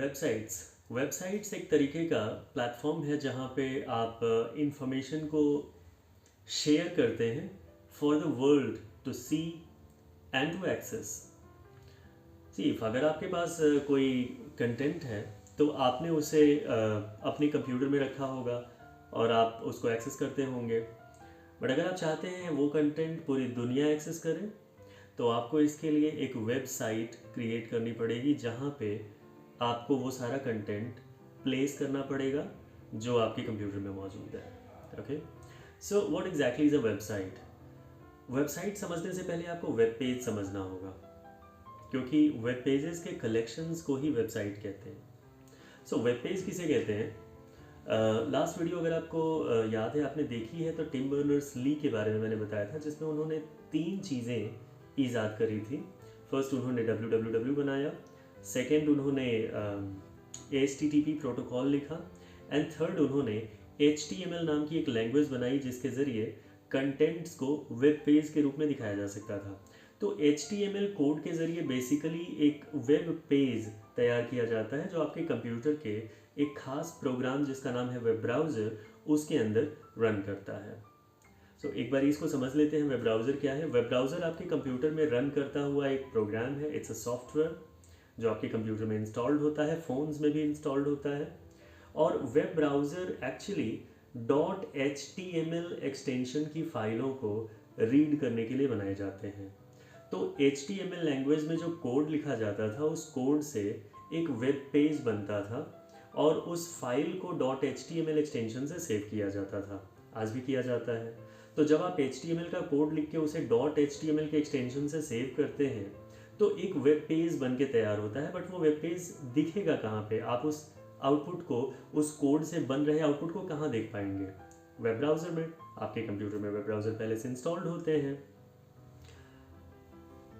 Websites एक तरीके का प्लेटफॉर्म है जहाँ पे आप इंफॉर्मेशन को शेयर करते हैं for the world to see and to access. सिर्फ अगर आपके पास कोई कंटेंट है तो आपने उसे अपने कंप्यूटर में रखा होगा और आप उसको एक्सेस करते होंगे। बट अगर आप चाहते हैं वो कंटेंट पूरी दुनिया एक्सेस करे तो आपको इसके लिए एक वेबसाइट क्रिएट करनी पड़ेगी जहाँ पे आपको वो सारा कंटेंट प्लेस करना पड़ेगा जो आपके कंप्यूटर में मौजूद है। Okay, so what exactly is a website. Website समझने से पहले आपको वेब पेज समझना होगा, क्योंकि वेब पेजेस के कलेक्शंस को ही वेबसाइट कहते हैं। सो वेब पेज किसे कहते हैं? लास्ट वीडियो अगर आपको याद है, आपने देखी है, तो टिम बर्नर्स ली के बारे में मैंने बताया था, जिसमें उन्होंने 3 चीज़ें ईजाद करी थी। फर्स्ट उन्होंने www बनाया, सेकेंड उन्होंने HTTP प्रोटोकॉल लिखा, एंड थर्ड उन्होंने HTML नाम की एक लैंग्वेज बनाई जिसके ज़रिए कंटेंट्स को वेब पेज के रूप में दिखाया जा सकता था। तो HTML कोड के ज़रिए बेसिकली एक वेब पेज तैयार किया जाता है जो आपके कंप्यूटर के एक खास प्रोग्राम जिसका नाम है वेब ब्राउज़र, उसके अंदर रन करता है। सो एक बार इसको समझ लेते हैं, वेब ब्राउज़र क्या है। वेब ब्राउज़र आपके कंप्यूटर में रन करता हुआ एक प्रोग्राम है। इट्स अ सॉफ्टवेयर जो आपके कंप्यूटर में इंस्टॉल्ड होता है, फ़ोन्स में भी इंस्टॉल्ड होता है। और web browser actually .html extension की फ़ाइलों को रीड करने के लिए बनाए जाते हैं। तो HTML लैंग्वेज में जो कोड लिखा जाता था, उस कोड से एक वेब पेज बनता था और उस फाइल को .html एक्सटेंशन से सेव किया जाता था। आज भी किया जाता है। तो जब आप HTML का कोड लिख के उसे .html के एक्सटेंशन से सेव करते हैं तो एक वेब पेज बन के तैयार होता है। बट वो वेब पेज दिखेगा कहाँ पे? आप उस आउटपुट को, उस कोड से बन रहे आउटपुट को कहाँ देख पाएंगे? वेब ब्राउज़र में। आपके कंप्यूटर में वेब ब्राउज़र पहले से इंस्टॉल्ड होते हैं,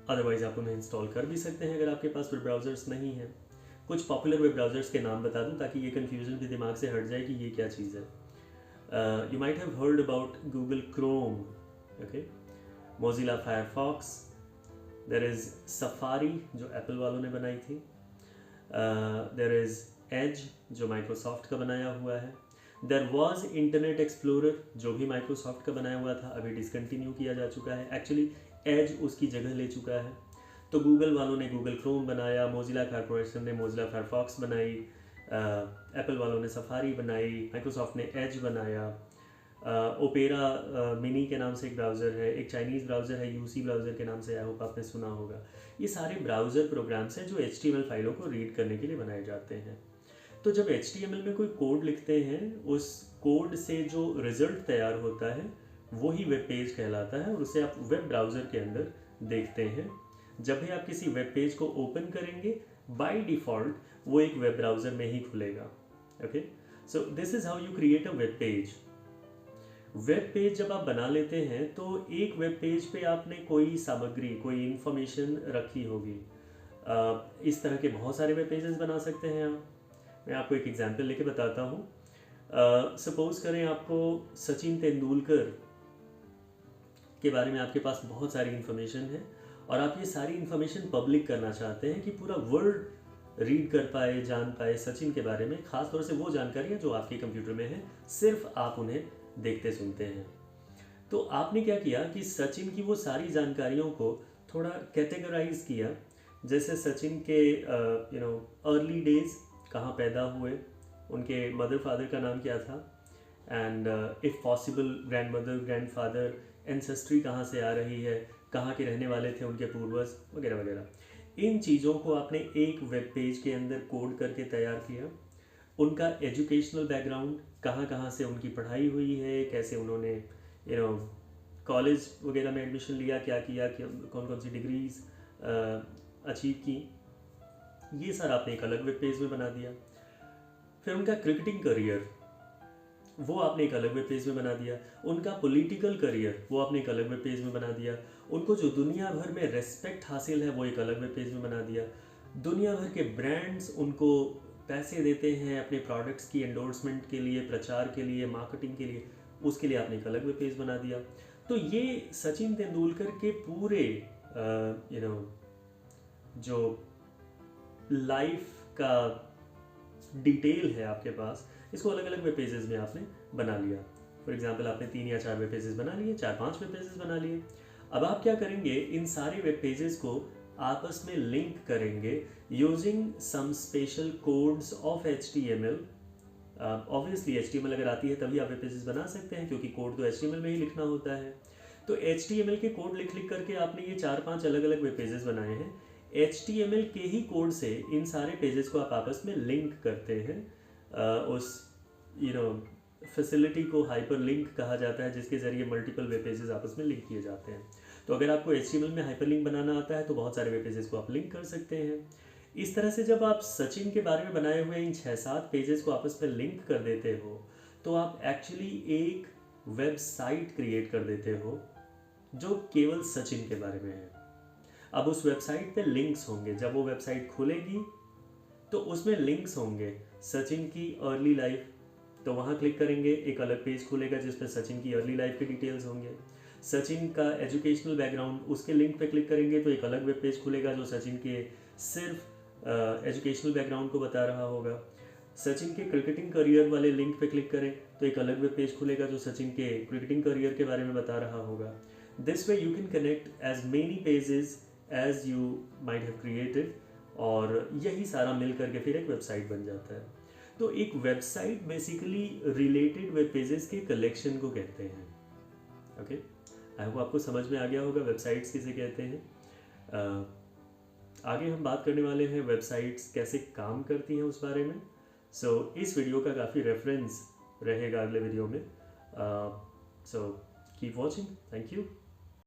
अदरवाइज आप उन्हें इंस्टॉल कर भी सकते हैं अगर आपके पास वेब ब्राउज़र्स नहीं हैं। कुछ पॉपुलर वेब ब्राउज़र्स के नाम बता दूं ताकि ये कन्फ्यूजन भी दिमाग से हट जाए कि ये क्या चीज़ है। You might have heard about Google Chrome, okay? Mozilla Firefox, there is Safari जो Apple वालों ने बनाई थी, there is Edge जो Microsoft का बनाया हुआ है, there was Internet Explorer जो भी Microsoft का बनाया हुआ था, अभी डिसकंटिन्यू किया जा चुका है। एक्चुअली Edge उसकी जगह ले चुका है। तो गूगल वालों ने गूगल क्रोम बनाया, मोजिला कॉर्पोरेशन ने मोजिला फायरफॉक्स बनाई, एप्पल वालों ने सफारी बनाई, माइक्रोसॉफ्ट ने एज बनाया, ओपेरा मिनी के नाम से एक ब्राउज़र है, एक चाइनीज़ ब्राउज़र है यूसी ब्राउज़र के नाम से, आई होप आपने सुना होगा। ये सारे ब्राउज़र प्रोग्राम्स हैं जो HTML फाइलों को रीड करने के लिए बनाए जाते हैं। तो जब HTML में कोई कोड लिखते हैं, उस कोड से जो रिज़ल्ट तैयार होता है वही वेब पेज कहलाता है और उसे आप वेब ब्राउज़र के अंदर देखते हैं। जब भी आप किसी वेब पेज को ओपन करेंगे, बाय डिफ़ॉल्ट वो एक वेब ब्राउज़र में ही खुलेगा। Okay, so this is how you create a web page. Web page जब आप बना लेते हैं तो एक वेब पेज पे आपने कोई सामग्री, कोई इन्फॉर्मेशन रखी होगी। इस तरह के बहुत सारे वेब पेजेस बना सकते हैं आप। मैं आपको एक एग्जांपल लेके बताता हूँ। सपोज़ करें आपको सचिन तेंदुलकर के बारे में आपके पास बहुत सारी इन्फॉर्मेशन है और आप ये सारी इन्फॉर्मेशन पब्लिक करना चाहते हैं कि पूरा वर्ल्ड रीड कर पाए, जान पाए सचिन के बारे में, खास तौर से वो जानकारियाँ जो आपके कंप्यूटर में हैं, सिर्फ आप उन्हें देखते सुनते हैं। तो आपने क्या किया कि सचिन की वो सारी जानकारियों को थोड़ा कैटेगराइज किया। जैसे सचिन के अर्ली डेज, कहाँ पैदा हुए, उनके मदर फादर का नाम क्या था, and if possible grand mother, grand father, ancestry कहाँ से आ रही है, कहाँ के रहने वाले थे उनके पूर्वज, वगैरह वगैरह। इन चीज़ों को आपने एक वेब पेज के अंदर कोड करके तैयार किया। उनका एजुकेशनल बैकग्राउंड, कहाँ कहाँ से उनकी पढ़ाई हुई है, कैसे उन्होंने कॉलेज वगैरह में एडमिशन लिया, क्या किया, कौन कौन सी डिग्रीज अचीव की, ये सारा आपने एक अलग वेब पेज में बना दिया। फिर उनका क्रिकेटिंग करियर, वो आपने एक अलग वेब पेज में बना दिया। उनका पॉलिटिकल करियर, वो आपने एक अलग वेब पेज में बना दिया। उनको जो दुनिया भर में रेस्पेक्ट हासिल है, वो एक अलग वेब पेज में बना दिया। दुनिया भर के ब्रांड्स उनको पैसे देते हैं अपने प्रोडक्ट्स की एंडोर्समेंट के लिए, प्रचार के लिए, मार्केटिंग के लिए, उसके लिए आपने एक अलग वेब पेज बना दिया। तो ये सचिन तेंदुलकर के पूरे जो लाइफ का डिटेल है आपके पास, इसको अलग अलग वेब पेजेस में आपने बना लिया। फॉर एग्जांपल आपने 3 या 4 वेब पेजेस बना लिए, 4-5 वेब पेजेस बना लिए। अब आप क्या करेंगे, इन सारे वेब पेजेस को आपस में लिंक करेंगे using some special codes of HTML। Obviously HTML अगर आती है तभी आप वेब पेजेस बना सकते हैं, क्योंकि कोड तो HTML में ही लिखना होता है। तो HTML के कोड लिख लिख करके आपने ये 4-5 अलग अलग वेब पेजेस बनाए हैं। HTML के ही कोड से इन सारे पेजेस को आप आपस में लिंक करते हैं। उस फैसिलिटी को हाइपर लिंक कहा जाता है, जिसके ज़रिए मल्टीपल वेब पेजेस आपस में लिंक किए जाते हैं। तो अगर आपको HTML में हाइपर लिंक बनाना आता है तो बहुत सारे वेब पेजेस को आप लिंक कर सकते हैं। इस तरह से जब आप सचिन के बारे में बनाए हुए इन 6-7 पेजेस को आपस में लिंक कर देते हो तो आप एक्चुअली एक वेबसाइट क्रिएट कर देते हो जो केवल सचिन के बारे में है। अब उस वेबसाइट पे लिंक्स होंगे, जब वो वेबसाइट खुलेगी तो उसमें लिंक्स होंगे सचिन की अर्ली लाइफ, तो वहाँ क्लिक करेंगे एक अलग पेज खुलेगा जिसमें सचिन की अर्ली लाइफ के डिटेल्स होंगे। सचिन का एजुकेशनल बैकग्राउंड, उसके लिंक पे क्लिक करेंगे तो एक अलग वेब पेज खुलेगा जो सचिन के सिर्फ एजुकेशनल बैकग्राउंड को बता रहा होगा। सचिन के क्रिकेटिंग करियर वाले लिंक पे क्लिक करें तो एक अलग वेब पेज खुलेगा जो सचिन के क्रिकेटिंग करियर के बारे में बता रहा होगा। This way you can connect as many pages as you might have created, और यही सारा मिल करके फिर एक वेबसाइट बन जाता है। तो एक website basically related web pages के कलेक्शन को कहते हैं। ओके, आई होप आपको समझ में आ गया होगा वेबसाइट्स किसे कहते हैं। आगे हम बात करने वाले हैं वेबसाइट्स कैसे काम करती हैं उस बारे में। सो इस वीडियो का काफ़ी रेफरेंस रहेगा अगले वीडियो में। So keep watching, thank you.